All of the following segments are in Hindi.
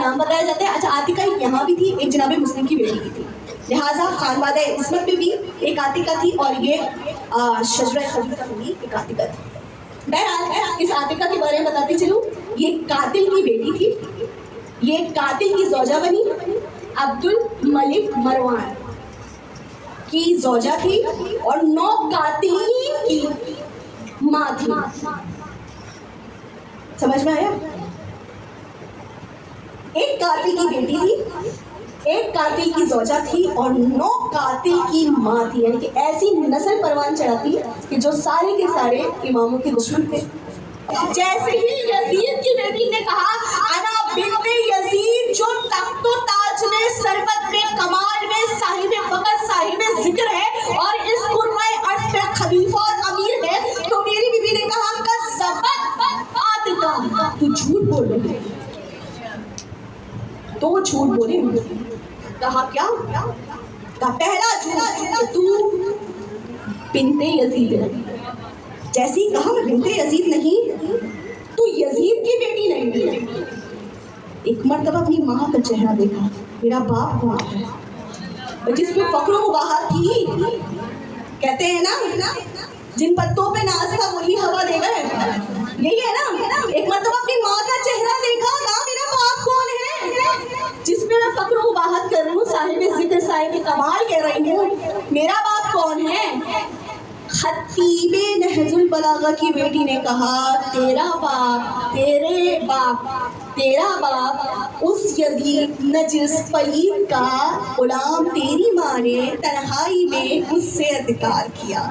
नाम बताया जाता है। अच्छा, आतिका यहाँ भी थी, एक जनाब मुस्लिम की बेटी थी, लिहाजा खानवादा इस्मत में भी एक आतिका थी और ये शजरा खलीफा में भी एक आतिका थी। बहरहाल इस आतिका के बारे में बताती चलूं, ये कातिल की बेटी थी, ये कातिल की ज़ौजा बनी, अब्दुल मलिक मरवान की ज़ौजा थी और 9 कातिलीन की माँ थी। समझ में आया? एक कातिल की बेटी थी, एक कातिल की ज़ौजा थी और 9 कातिल की माँ थी, यानी कि ऐसी नस्ल परवान चढ़ाती कि जो सारे के सारे इमामों के दुश्मन थे। जैसे ही यजीद की बेटी ने कहा अना बिन्ते यजीद, जो तख्तो ताज में, सरबत में, कमाल में साहिबे फकत साहिबे जिक्र है और इस कुर्बाए अर्श पे खलीफा और अमीर है, तो मेरी बीबी ने कहा कज़्ज़बत आतिका, तू झूठ बोल रही है, तो झूठ बोले। कहा क्या? का पहला झूठ, तू बिन्ते यजीद है। जैसे ही कहा मैं बिन्ते यजीद नहीं, तू यजीद की बेटी नहीं है। एक मर्तबा अपनी माँ का चेहरा देखा, मेरा बाप कौन है, और जिसमें फख्र मुबाहत थी। कहते हैं ना, जिन पत्तों पे नाज था वही हवा दे गए, यही है ना। एक मर्तबा अपनी माँ का चेहरा देखा, कहा मेरा बाप कौन है, जिसमें मैं फख्र मुबाहत कर रही हूँ, साहिब जिक्र साहिब कमाल कह रही हूँ, मेरा बाप कौन है। खतीबे नहजुल बलागा की बेटी ने कहा तेरा बाप, तेरा बाप उस यजीद नजिस पलीद का गुलाम तेरी माँ ने तन्हाई में उससे अधिकार किया।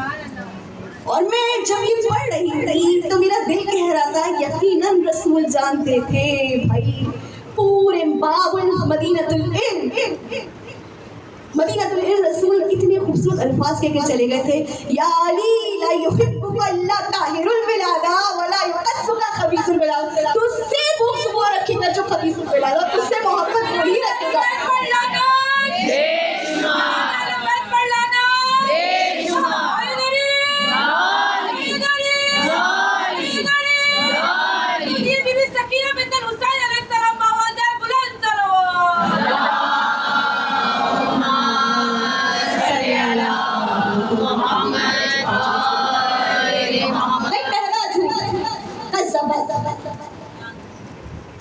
और मैं जब ये पढ़ रही थी तो मेरा दिल कह रहा था यकीनन रसूल जानते थे भाई, पूरे बाबुल मदीनतुल इल्म रसूल कितने खूबसूरत अल्फाज कहकर चले गए थे, या अली ला युहिब्बुका इल्ला ताहिरुल बिलादा वला युकस्सुका खबीसुल बिलादा। तुझसे बुग़्ज़ वो रखेगा जो खबीसुल बिलादा, तुझसे मोहब्बत वही रखेगा।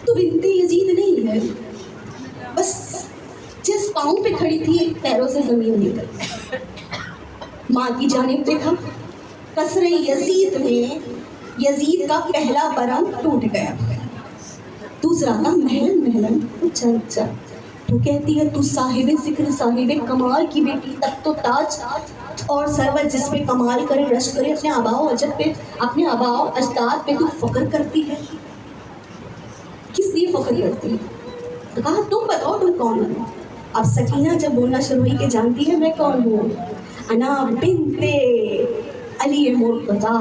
तो बिन्ते यजीद नहीं है, बस जिस पाँव पे खड़ी थी एक पैरों से जमीन निकल। माँ की जानिब देखा, कसरे यजीद में यजीद का पहला बरम टूट गया, दूसरा का महलन चल। तो कहती है तू साहिबे जिक्र साहिबे कमाल की बेटी, तक तो ताज और सरवर जिस पे कमाल करे, रश करे, अपने आबाओ अजद पे, अपने आबाओ अजदाद पे तू फख्र करती है। किस लिए फख्र करती है? तो कहा तुम बताओ तुम कौन हो। अब सकीना जब बोलना शुरू हुई कि जानती है मैं कौन हूँ, अना बिन्ते अली मुर्तज़ा,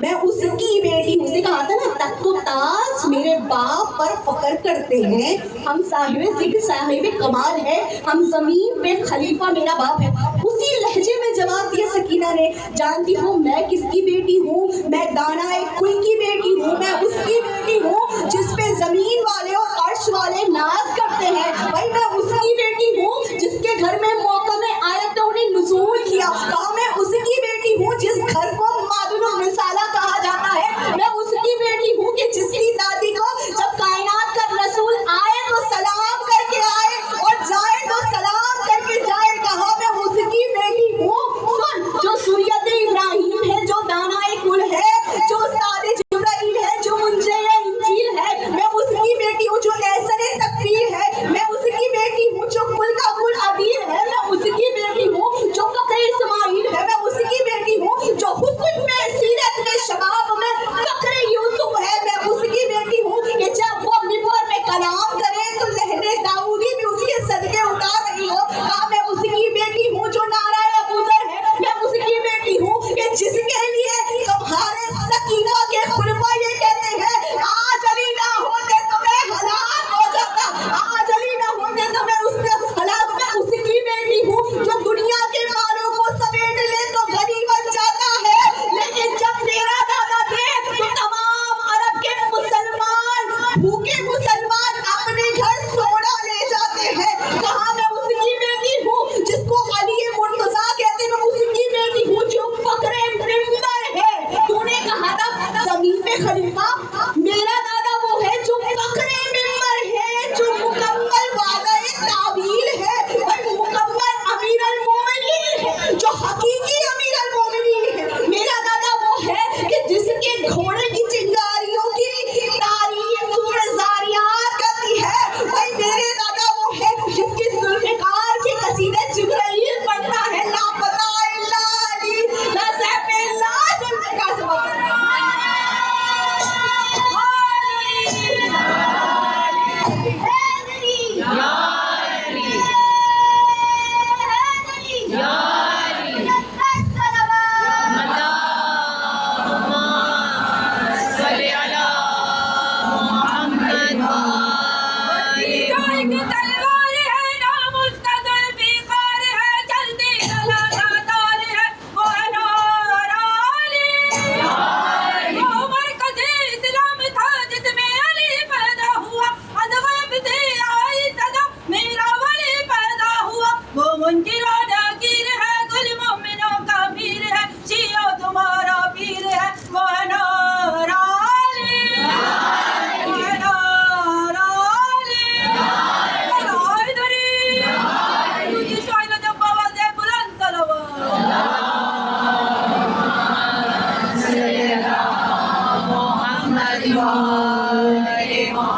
मैं उसकी बेटी हूँ। उसने कहा था ना तख्तो ताज मेरे बाप पर फख्र करते हैं, हम साहिबे जिक्र साहिबे कमाल है, हम जमीन पे खलीफा मेरा बाप है। उसी लहजे में जवाब दिया सकीना ने, जानती हूँ मैं किसकी बेटी हूँ, मैं दाना एक कुल की बेटी हूँ, मैं उसकी बेटी हूँ जिस पे जमीन वाले और अर्श वाले नाज करते हैं। भाई मैं उसकी बेटी हूँ जिसके घर में मौका में आयतों ने नुज़ूल किया। कहा मैं उसकी बेटी हूँ जिस घर को मादुल रिसाला कहा जाता है। मैं उसकी बेटी हूँ कि जिसकी दादी को जब कायनात का रसूल आए तो सलाम करके आए और जाए तो सलाम करके जाए। कहा मैं उसकी बेटी हूँ। सुन, जो सूरत इब्राहिम है, जो दाना कुल है, जो सादे जिब्राइल है, जो मुंजे इंजील है, मैं उसकी बेटी हूँ। जो ऐसरे तकरीर है, मैं उसकी बेटी हूँ। जो कुल का कुल अबीर है, मैं उसकी बेटी हूँ। जो फख्र इस्माइल है, मैं उसकी बेटी हूँ। जो हुस्न में, सीरत में, शबाब में फख्र यूसुफ है, मैं उसकी बेटी हूँ। कि जब वो मिंबर पे कलाम करे तो लहरे दाऊदी भी उसके सदके उतार रही हो। कहा मैं उसकी बेटी हूँ। जो नाराए अबूजर है, मैं उसकी बेटी हूँ। कि जिसके लिए तुम्हारे सकीना के खुलफा ये कहते हैं आज अली ना होते तो मैं हलाक हो जाता, आज अली ना होते तो मैं उससे हलाक। मैं उसकी बेटी हूँ। जो दुनिया के मालों को समेट ले तो गनी बन जाता है, लेकिन जब मेरा दादा दे तो तमाम अरब के मुसलमान भूखे मुसलमान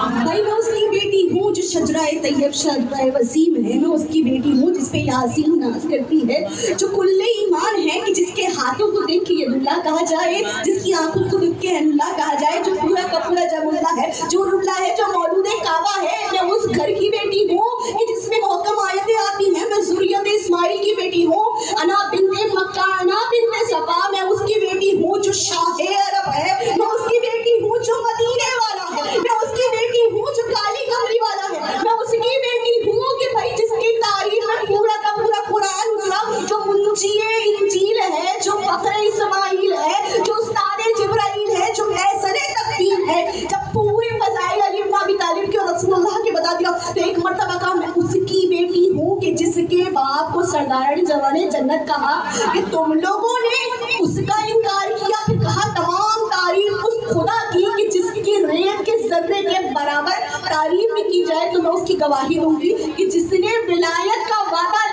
भाई मैं उसकी बेटी हूँ जो शजराए तैयब शजराए वसीम है, मैं उसकी बेटी हूँ जिसपे यासीन नाज करती है, जो कुल्ले ईमान है कि जिसके हाथों को देख के यदुल्लाह कहा जाए, जिसकी आंखों को देख के अल्लाह कहा जाए, जो पूरा का पूरा जमुल्ला है, जो रुल्ला है, जो मौलूद काबा है। मैं उस घर की बेटी हूँ कि जिसमें मोहकम आयतें आती हैं। मैं ज़ुर्रियत इस्माइल की बेटी हूँ, अना बिन्ते मक्का अना बिन्ते सफा। मैं उसकी बेटी हूँ जो शाहे अरब है, मैं उसकी बेटी हूँ जो मदीने वाला है, मैं उसकी बेटी हूँ जो काली कमरी वाला है, मैं उसकी बेटी हूँ कि भाई जिसकी तारीफ में पूरा का पूरा कुरान उतरा, जो मुंजिए इंजील है, जो बकरे इस्माइल है, जो उस्तादे जिब्राइल है, जो ऐसरे तकवीर है। जब पूरे फज़ाइल अली इब्न अबी तालिब के और रसूलुल्लाह के बता दिया तो एक मर्तबा का मैं उसकी बेटी हूँ कि जिसके बाप को सरदार जवाने जन्नत कहा कि तुम लोगों ने उसका इनकार किया, फिर कहा तमाम तारीफ उस खुदा की कि जिसकी रेत के जर्रे के बराबर तारीफ भी की जाए तो मैं उसकी गवाही दूंगी कि जिसने विलायत का वादा